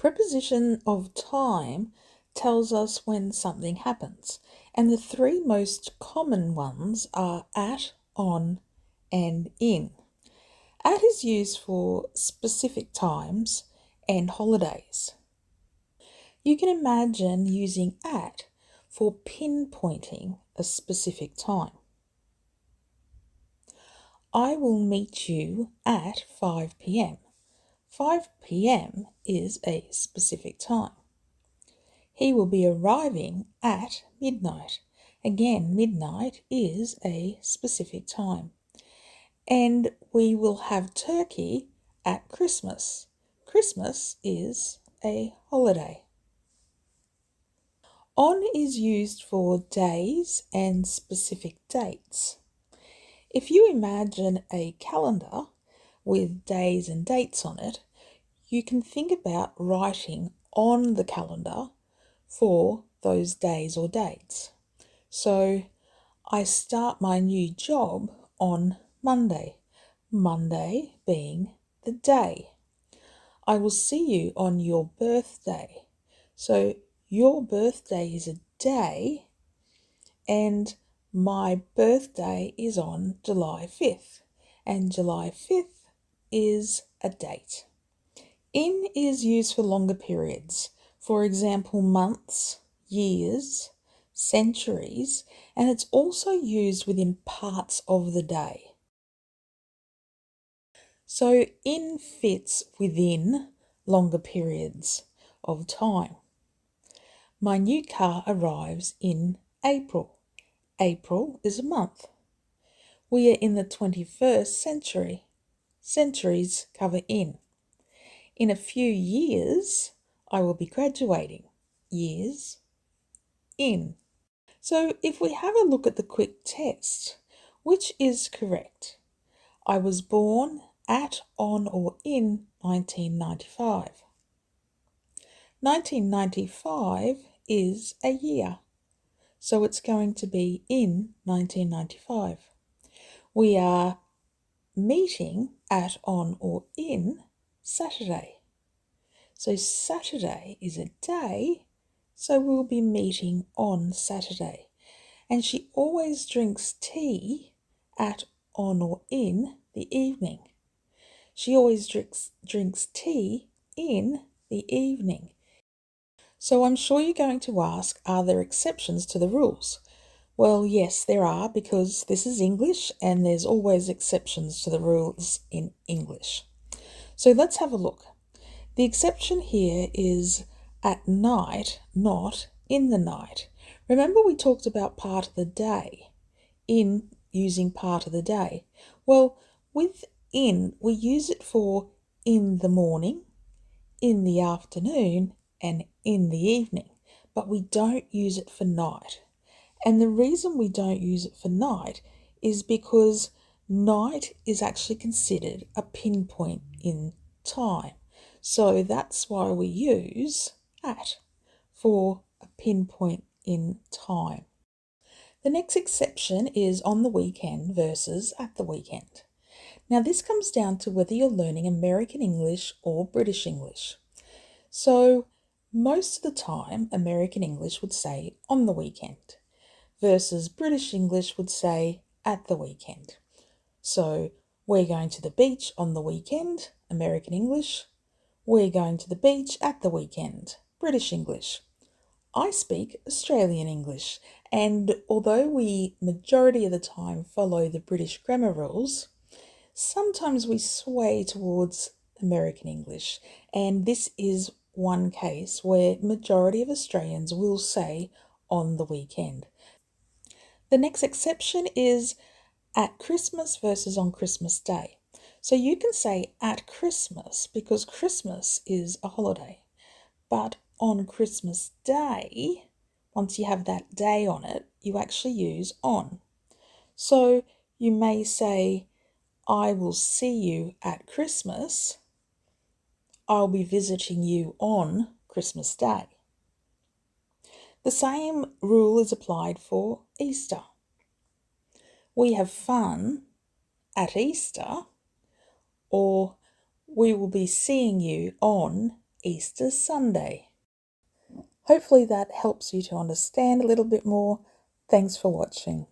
Preposition of time tells us when something happens, and the three most common ones are at, on, and in. At is used for specific times and holidays. You can imagine using at for pinpointing a specific time. I will meet you at 5 p.m. 5 p.m. is a specific time. He will be arriving at midnight. Again, midnight is a specific time. And we will have turkey at Christmas. Christmas is a holiday. On is used for days and specific dates. If you imagine a calendar with days and dates on it, you can think about writing on the calendar for those days or dates. So I start my new job on Monday, Monday being the day. I will see you on your birthday. So your birthday is a day and my birthday is on July 5th, and July 5th is a date. In is used for longer periods, for example, months, years, centuries, and it's also used within parts of the day. So in fits within longer periods of time. My new car arrives in April. April is a month. We are in the 21st century. Centuries cover in. In a few years, I will be graduating. Years, in. So if we have a look at the quick test, which is correct? I was born at, on, or in 1995. 1995 is a year. So it's going to be in 1995. We are meeting at, on, or in Saturday. So Saturday is a day, so we'll be meeting on Saturday. And she always drinks tea at, on, or in the evening. She always drinks tea in the evening. So I'm sure you're going to ask, are there exceptions to the rules? Well, yes, there are, because this is English and there's always exceptions to the rules in English. So let's have a look. The exception here is at night, not in the night. Remember we talked about part of the day, in using part of the day. Well, with in, we use it for in the morning, in the afternoon, and in the evening, but we don't use it for night. And the reason we don't use it for night is because night is actually considered a pinpoint in time. So that's why we use at for a pinpoint in time. The next exception is on the weekend versus at the weekend. Now this comes down to whether you're learning American English or British English. So most of the time, American English would say on the weekend, versus British English would say at the weekend. So we're going to the beach on the weekend, American English. We're going to the beach at the weekend, British English. I speak Australian English, and although we majority of the time follow the British grammar rules, sometimes we sway towards American English, and this is one case where majority of Australians will say on the weekend. The next exception is at Christmas versus on Christmas Day. So you can say at Christmas because Christmas is a holiday, but on Christmas Day, once you have that day on it, you actually use on. So you may say, I will see you at Christmas. I'll be visiting you on Christmas Day. The same rule is applied for Easter. We have fun at Easter, or we will be seeing you on Easter Sunday. Hopefully that helps you to understand a little bit more. Thanks for watching.